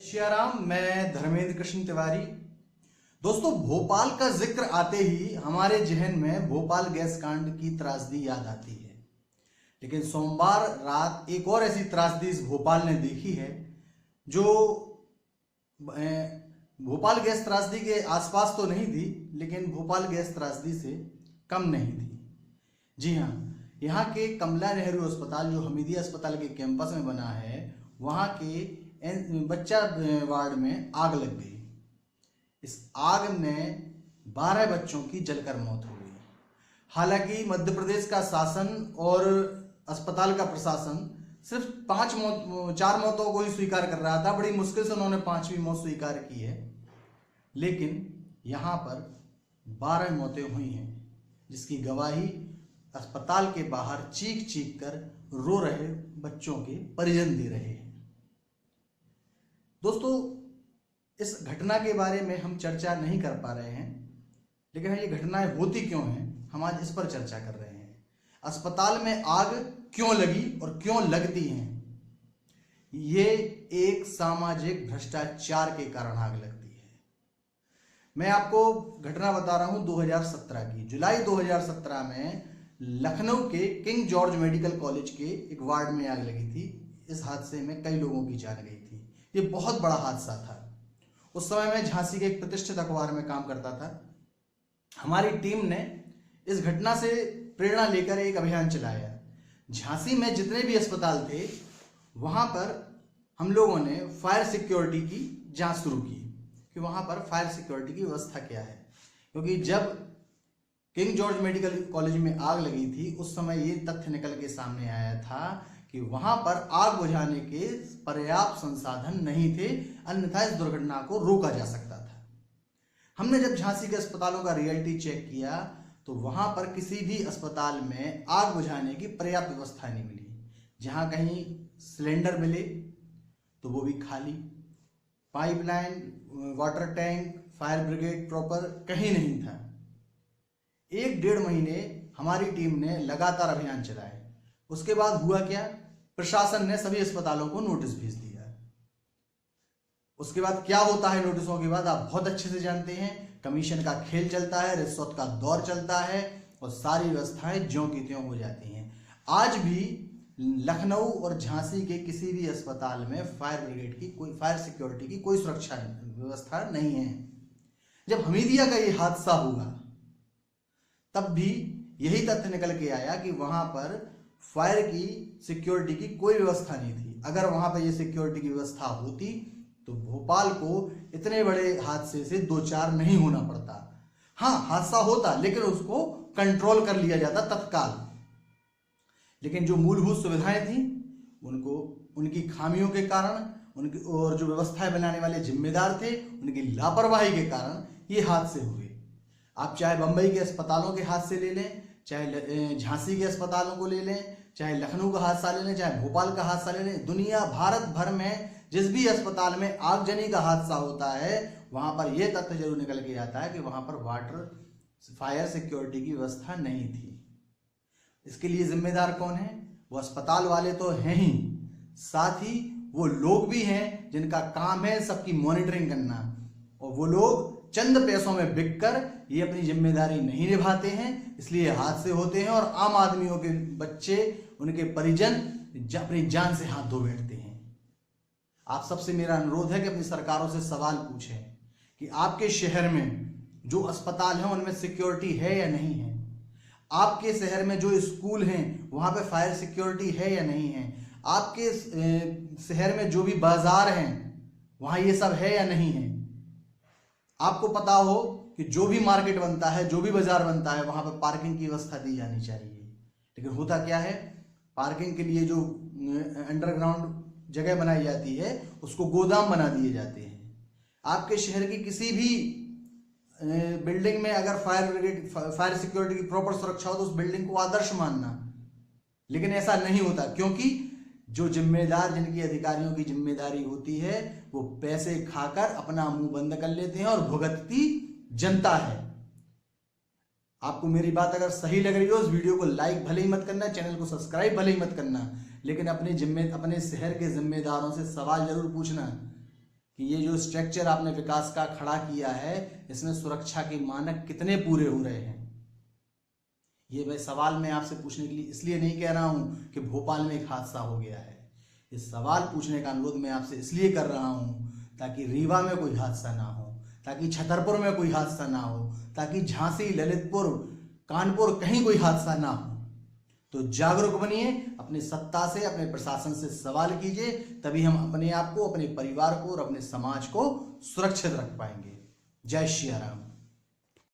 सियाराम, मैं धर्मेंद्र कृष्ण तिवारी। दोस्तों, भोपाल का जिक्र आते ही हमारे जहन में भोपाल गैस कांड की त्रासदी याद आती है। लेकिन सोमवार रात एक और ऐसी त्रासदी इस भोपाल ने देखी है जो भोपाल गैस त्रासदी के आसपास तो नहीं थी, लेकिन भोपाल गैस त्रासदी से कम नहीं थी। जी हाँ, यहाँ के कमला नेहरू अस्पताल जो हमीदिया अस्पताल के कैंपस में बना है, वहाँ के बच्चा वार्ड में आग लग गई। इस आग ने 12 बच्चों की जलकर मौत हो गई। हालांकि मध्य प्रदेश का शासन और अस्पताल का प्रशासन सिर्फ 4 मौतों को ही स्वीकार कर रहा था। बड़ी मुश्किल से उन्होंने 5वीं मौत स्वीकार की है, लेकिन यहाँ पर 12 मौतें हुई हैं, जिसकी गवाही अस्पताल के बाहर चीख चीख कर रो रहे बच्चों के परिजन दे रहे हैं। दोस्तों, इस घटना के बारे में हम चर्चा नहीं कर पा रहे हैं, लेकिन ये घटनाएं होती क्यों हैं, हम आज इस पर चर्चा कर रहे हैं। अस्पताल में आग क्यों लगी और क्यों लगती है? ये एक सामाजिक भ्रष्टाचार के कारण आग लगती है। मैं आपको घटना बता रहा हूं 2017 की। जुलाई 2017 में लखनऊ के किंग जॉर्ज मेडिकल कॉलेज के एक वार्ड में आग लगी थी। इस हादसे में कई लोगों की जान गई थी। ये बहुत बड़ा हादसा था। उस समय मैं झांसी के एक प्रतिष्ठित अखबार में काम करता था। हमारी टीम ने इस घटना से प्रेरणा लेकर एक अभियान चलाया। झांसी में जितने भी अस्पताल थे, वहां पर हम लोगों ने फायर सिक्योरिटी की जांच शुरू की कि वहां पर फायर सिक्योरिटी की व्यवस्था क्या है। क्योंकि जब किंग जॉर्ज मेडिकल कॉलेज में आग लगी थी, उस समय ये तथ्य निकल के सामने आया था कि वहां पर आग बुझाने के पर्याप्त संसाधन नहीं थे, अन्यथा इस दुर्घटना को रोका जा सकता था। हमने जब झांसी के अस्पतालों का रियलिटी चेक किया तो वहां पर किसी भी अस्पताल में आग बुझाने की पर्याप्त व्यवस्था नहीं मिली। जहां कहीं सिलेंडर मिले तो वो भी खाली, pipeline, water tank, fire brigade proper कहीं नहीं था। 1-1.5 महीने हमारी टीम ने लगातार अभियान चलाए। उसके बाद हुआ क्या? प्रशासन ने सभी अस्पतालों को नोटिस भेज दिया। उसके बाद क्या होता है नोटिसों के बाद, आप बहुत अच्छे से जानते हैं। कमीशन का खेल चलता है, रिश्वत का दौर चलता है और सारी व्यवस्थाएं ज्यों की त्यों हो जाती हैं। आज भी लखनऊ और झांसी के किसी भी अस्पताल में फायर ब्रिगेड की फायर सिक्योरिटी की कोई सुरक्षा व्यवस्था नहीं है। जब हमीदिया का ये हादसा हुआ तब भी यही तथ्य निकल के आया कि वहां पर फायर की सिक्योरिटी की कोई व्यवस्था नहीं थी। अगर वहां पर ये सिक्योरिटी की व्यवस्था होती तो भोपाल को इतने बड़े हादसे से 2-4 नहीं होना पड़ता। हाँ, हादसा होता, लेकिन उसको कंट्रोल कर लिया जाता तत्काल। लेकिन जो मूलभूत सुविधाएं थी, उनको उनकी खामियों के कारण, उनकी और जो व्यवस्थाएं बनाने वाले जिम्मेदार थे, उनकी लापरवाही के कारण ये हादसे हुए। आप चाहे बंबई के अस्पतालों के हादसे ले लें, चाहे झांसी के अस्पतालों को ले लें, चाहे लखनऊ का हादसा ले लें, चाहे भोपाल का हादसा ले लें, दुनिया भारत भर में जिस भी अस्पताल में आगजनी का हादसा होता है, वहां पर यह तथ्य जरूर निकल के आता है कि वहां पर वाटर फायर सिक्योरिटी की व्यवस्था नहीं थी। इसके लिए जिम्मेदार कौन है? वो अस्पताल वाले तो हैं ही, साथ ही वो लोग भी हैं जिनका काम है सबकी मॉनिटरिंग करना, और वो लोग चंद पैसों में बिककर ये अपनी जिम्मेदारी नहीं निभाते हैं, इसलिए हादसे होते हैं और आम आदमियों के बच्चे, उनके परिजन अपनी जान से हाथ धो बैठते हैं। आप सबसे मेरा अनुरोध है कि अपनी सरकारों से सवाल पूछें कि आपके शहर में जो अस्पताल हैं उनमें सिक्योरिटी है या नहीं है। आपके शहर में जो स्कूल हैं वहां पे फायर सिक्योरिटी है या नहीं है। आपके शहर में जो भी बाजार हैं वहां ये सब है या नहीं है। आपको पता हो कि जो भी मार्केट बनता है, जो भी बाजार बनता है, वहां पर पार्किंग की व्यवस्था दी जानी चाहिए। लेकिन होता क्या है, पार्किंग के लिए जो अंडरग्राउंड जगह बनाई जाती है उसको गोदाम बना दिए जाते हैं। आपके शहर की किसी भी बिल्डिंग में अगर फायर सिक्योरिटी की प्रॉपर सुरक्षा हो तो उस बिल्डिंग को आदर्श मानना, लेकिन ऐसा नहीं होता, क्योंकि जो जिम्मेदार, जिनकी अधिकारियों की जिम्मेदारी होती है, वो पैसे खाकर अपना मुंह बंद कर लेते हैं और भुगतती जनता है। आपको मेरी बात अगर सही लग रही हो, इस वीडियो को लाइक भले ही मत करना, चैनल को सब्सक्राइब भले ही मत करना, लेकिन अपने शहर के जिम्मेदारों से सवाल जरूर पूछना कि ये जो स्ट्रक्चर आपने विकास का खड़ा किया है इसमें सुरक्षा के मानक कितने पूरे हो रहे हैं। ये मैं सवाल मैं आपसे पूछने के लिए इसलिए नहीं कह रहा हूं कि भोपाल में एक हादसा हो गया है। ये सवाल पूछने का अनुरोध मैं आपसे इसलिए कर रहा हूं ताकि रीवा में कोई हादसा ना हो, ताकि छतरपुर में कोई हादसा ना हो, ताकि झांसी, ललितपुर, कानपुर कहीं कोई हादसा ना हो। तो जागरूक बनिए, अपनी सत्ता से, अपने प्रशासन से सवाल कीजिए, तभी हम अपने आप को, अपने परिवार को और अपने समाज को सुरक्षित रख पाएंगे। जय श्री राम।